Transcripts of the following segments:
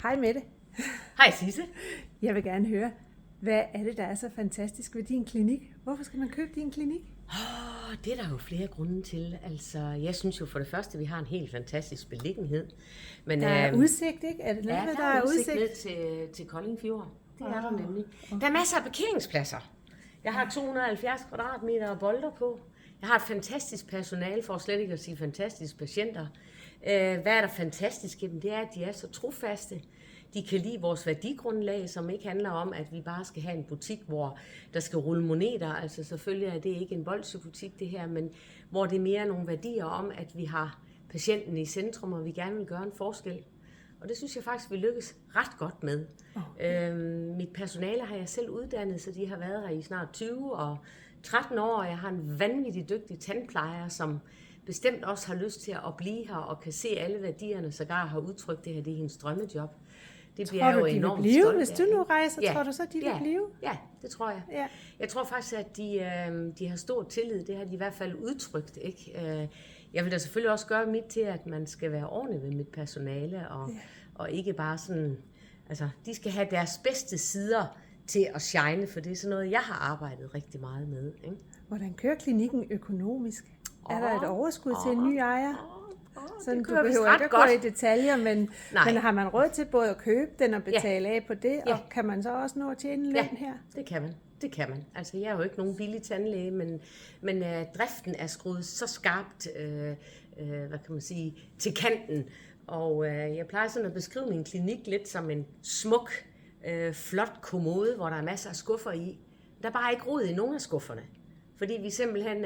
Hej Mette. Hej Sisse. Jeg vil gerne høre, hvad er det, der er så fantastisk ved din klinik? Hvorfor skal man købe din klinik? Det er der jo flere grunde til. Altså, jeg synes jo for det første, at vi har en helt fantastisk beliggenhed. Men, der er udsigt, ikke? Er det noget, der er udsigt ned til Kolding Fjord. Det er der nemlig. Der er masser af parkeringspladser. Jeg har 270 kvadratmeter og bolder på. Jeg har et fantastisk personale, for slet ikke at sige fantastiske patienter. Hvad er der fantastisk? Jamen, det er, at de er så trofaste. De kan lide vores værdigrundlag, som ikke handler om, at vi bare skal have en butik, hvor der skal rulle moneter. Altså selvfølgelig er det ikke en bolsjebutik det her, men hvor det er mere nogle værdier om, at vi har patienten i centrum, og vi gerne vil gøre en forskel. Og det synes jeg faktisk, vi lykkes ret godt med. Mit personale har jeg selv uddannet, så de har været her i snart 20 og 13 år, og jeg har en vanvittig dygtig tandplejer, som bestemt også har lyst til at blive her og kan se alle værdierne, sågar har udtrykt det her, det er hendes drømmejob. Det bliver tror du, jo enormt vil blive? stolt Hvis du nu rejser, tror du så, de vil blive? Ja, det tror jeg. Ja. Jeg tror faktisk, at de har stor tillid. Det har de i hvert fald udtrykt. Ikke? Jeg vil da selvfølgelig også gøre mit til, at man skal være ordentlig ved mit personale, og ikke bare sådan... Altså, de skal have deres bedste sider til at shine, for det er sådan noget, jeg har arbejdet rigtig meget med. Ikke? Hvordan kører klinikken økonomisk? Er der et overskud til en ny ejer? Sådan, du behøver ikke at gå i detaljer, men har man råd til både at købe den og betale af på det, og kan man så også nå at tjene løn her? Det kan man. Altså, jeg er jo ikke nogen billig tandlæge, men driften er skruet så skarpt, hvad kan man sige, til kanten. Og jeg plejer sådan at beskrive min klinik lidt som en smuk, flot kommode, hvor der er masser af skuffer i. Der er bare ikke rod i nogen af skufferne, fordi vi simpelthen...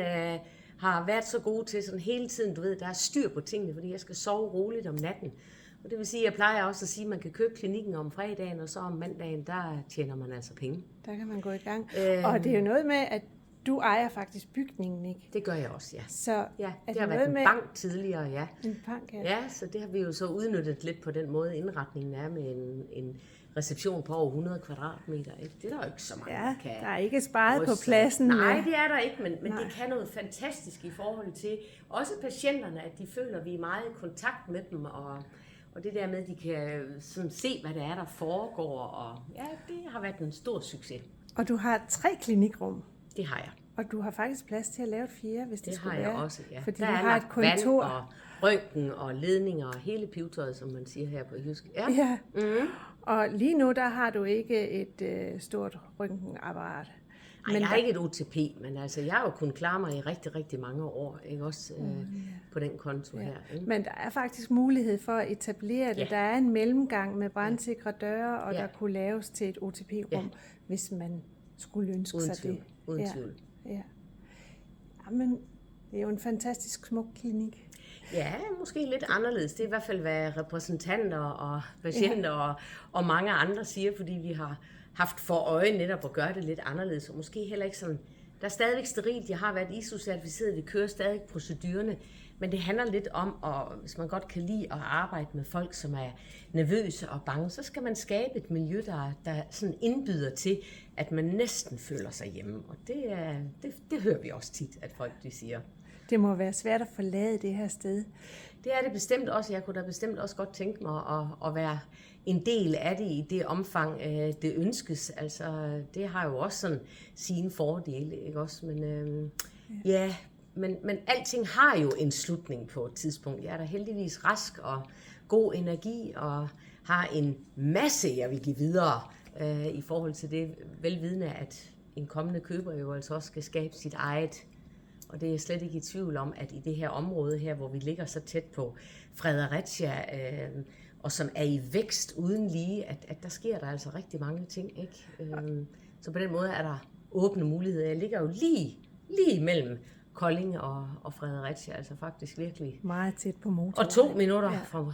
har været så gode til sådan hele tiden, du ved, der er styr på tingene, fordi jeg skal sove roligt om natten. Og det vil sige, jeg plejer også at sige, at man kan købe klinikken om fredagen, og så om mandagen, der tjener man altså penge. Der kan man gå i gang. Og det er jo noget med, at du ejer faktisk bygningen, ikke? Det gør jeg også, ja. Så ja, det har været en bank tidligere, ja. En bank, ja. Ja, så det har vi jo så udnyttet lidt på den måde, indretningen er med en reception på over 100 kvadratmeter. Ikke? Det er der jo ikke så mange, der kan. Der er ikke sparet på pladsen. Nej, det er der ikke, men det kan noget fantastisk i forhold til også patienterne, at de føler, at vi er meget i kontakt med dem, og det der med, at de kan sådan se, hvad det er, der foregår, og ja, det har været en stor succes. Og du har 3 klinikrum. Det har jeg. Og du har faktisk plads til at lave et 4, hvis det skulle være. Det har jeg også, ja. Fordi der du er har et kontor. Vand og røntgen og ledninger og hele pivetøjet, som man siger her på jysk. Ja. Mm-hmm. Og lige nu, der har du ikke et stort røntgenapparat. Nej, jeg har ikke et OTP, men altså, jeg har jo kunnet klare mig i rigtig, rigtig mange år, ikke også på den konto her. Ikke? Men der er faktisk mulighed for at etablere det. Ja. Der er en mellemgang med brandsikre døre, og der kunne laves til et OTP-rum, hvis man skulle ønske sig det. Uden tvivl. Ja. Jamen, det er jo en fantastisk smuk klinik. Ja, måske lidt anderledes. Det er i hvert fald, hvad repræsentanter og patienter og mange andre siger, fordi vi har haft for øje netop at gøre det lidt anderledes, og måske heller ikke sådan... Der er stadigvæk sterilt, jeg har været ISO-certificeret, vi kører stadig procedurerne, men det handler lidt om, og hvis man godt kan lide at arbejde med folk, som er nervøse og bange, så skal man skabe et miljø, der sådan indbyder til, at man næsten føler sig hjemme, og det hører vi også tit, at folk de siger. Det må være svært at forlade det her sted. Det er det bestemt også. Jeg kunne da bestemt også godt tænke mig at være en del af det i det omfang, det ønskes. Altså, det har jo også sådan sine fordele, ikke også? Men alting har jo en slutning på et tidspunkt. Jeg er da heldigvis rask og god energi og har en masse, jeg vil give videre i forhold til det velvidende, at en kommende køber jo altså også skal skabe sit eget. Og det er jeg slet ikke i tvivl om, at i det her område her, hvor vi ligger så tæt på Fredericia, og som er i vækst uden lige, at der sker der altså rigtig mange ting, ikke? Så på den måde er der åbne muligheder. Jeg ligger jo lige mellem Kolding og Fredericia, altså faktisk virkelig. Meget tæt på motorvejen. Og 2 minutter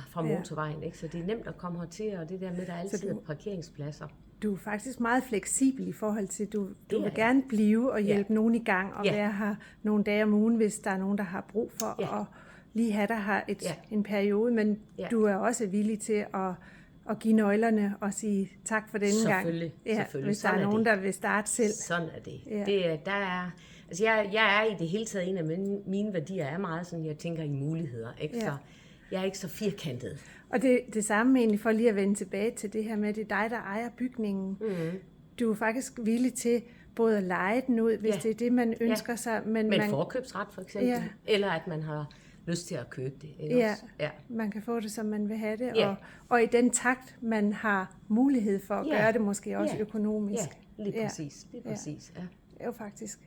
fra motorvejen, ikke? Så det er nemt at komme hertil, og det der med, der altid er parkeringspladser. Du er faktisk meget fleksibel i forhold til, du vil gerne blive og hjælpe nogen i gang, og være her nogle dage om ugen, hvis der er nogen, der har brug for at lige have dig her en periode, men du er også villig til at give nøglerne og sige tak for denne gang. Selvfølgelig. Hvis der er nogen, der vil starte selv. Sådan er det. Altså jeg er i det hele taget, en af mine værdier er meget sådan, jeg tænker i muligheder, ikke? Så jeg er ikke så firkantet. Og det samme egentlig, for lige at vende tilbage til det her med, at det er dig, der ejer bygningen. Du er faktisk villig til både at leje den ud, hvis det er det, man ønsker sig. Men forkøbsret for eksempel, eller at man har lyst til at købe det. Ikke også? Man kan få det, som man vil have det, og i den takt, man har mulighed for at gøre det, måske også økonomisk. Ja, lige præcis. Ja. Det er jo faktisk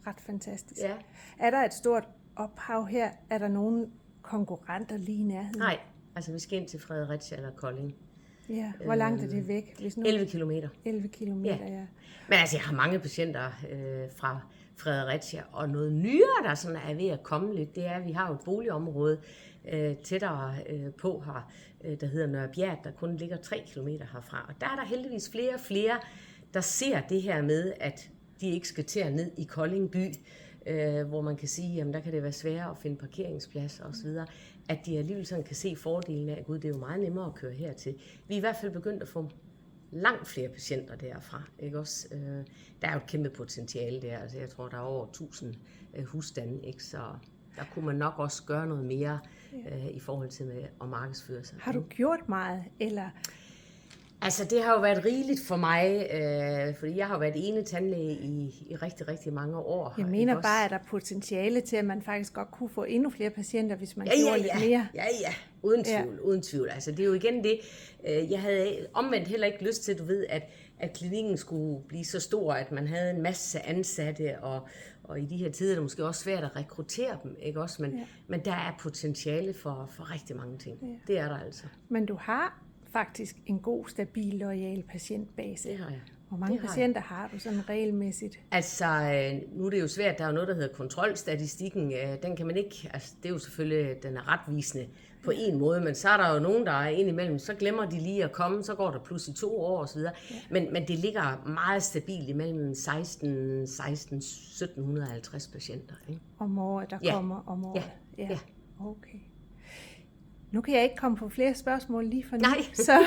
ret fantastisk. Ja. Er der et stort ophav her? Er der nogen konkurrenter lige i nærheden? Nej, altså vi skal ind til Fredericia eller Kolding. Ja, hvor langt er det væk? 11 kilometer. 11 kilometer, ja. Men altså, jeg har mange patienter fra Fredericia, og noget nyere, der sådan er ved at komme lidt, det er, at vi har jo et boligområde tættere på her, der hedder Nørrebjerg, der kun ligger 3 kilometer herfra. Og der er der heldigvis flere og flere, der ser det her med, at de ikke skal til at ned i Kolding by, hvor man kan sige, jamen der kan det være sværere at finde parkeringspladser osv., at de alligevel sådan kan se fordelen af, at gud, det er jo meget nemmere at køre hertil. Vi er i hvert fald begyndt at få langt flere patienter derfra, ikke også? Der er jo et kæmpe potentiale der, altså jeg tror, der er over 1000 husstande, ikke? Så der kunne man nok også gøre noget mere i forhold til med at markedsføre sig. Har du gjort meget, eller? Altså, det har jo været rigeligt for mig, fordi jeg har været ene tandlæge i rigtig, rigtig mange år. Jeg mener bare, at der er potentiale til, at man faktisk godt kunne få endnu flere patienter, hvis man gjorde lidt mere. Ja, uden tvivl. Altså, det er jo igen det, jeg havde omvendt heller ikke lyst til, du ved, at klinikken skulle blive så stor, at man havde en masse ansatte, og i de her tider er det måske også svært at rekruttere dem, ikke også? Men der er potentiale for rigtig mange ting. Ja. Det er der altså. Men du har faktisk en god, stabil, loyal patientbase. Det har jeg. Hvor mange patienter har du sådan regelmæssigt? Altså, nu er det jo svært. Der er jo noget, der hedder kontrolstatistikken. Den kan man ikke, altså det er jo selvfølgelig, den er retvisende på en måde, men så er der jo nogen, der er indimellem, så glemmer de lige at komme, så går der pludselig 2 år osv. Ja. Men det ligger meget stabilt imellem 1750 patienter. Ikke? Om året, der kommer om året? Ja. Okay. Nu kan jeg ikke komme på flere spørgsmål lige for nu, så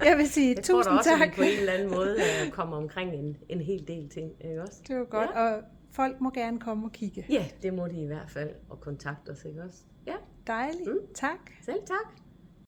jeg vil sige tusind tak. Jeg tror da også, at vi på en eller anden måde kommer omkring en hel del ting. Ikke også? Det var godt, og folk må gerne komme og kigge. Ja, det må de i hvert fald, og kontakte os, ikke også? Ja. Dejligt. Tak. Selv tak.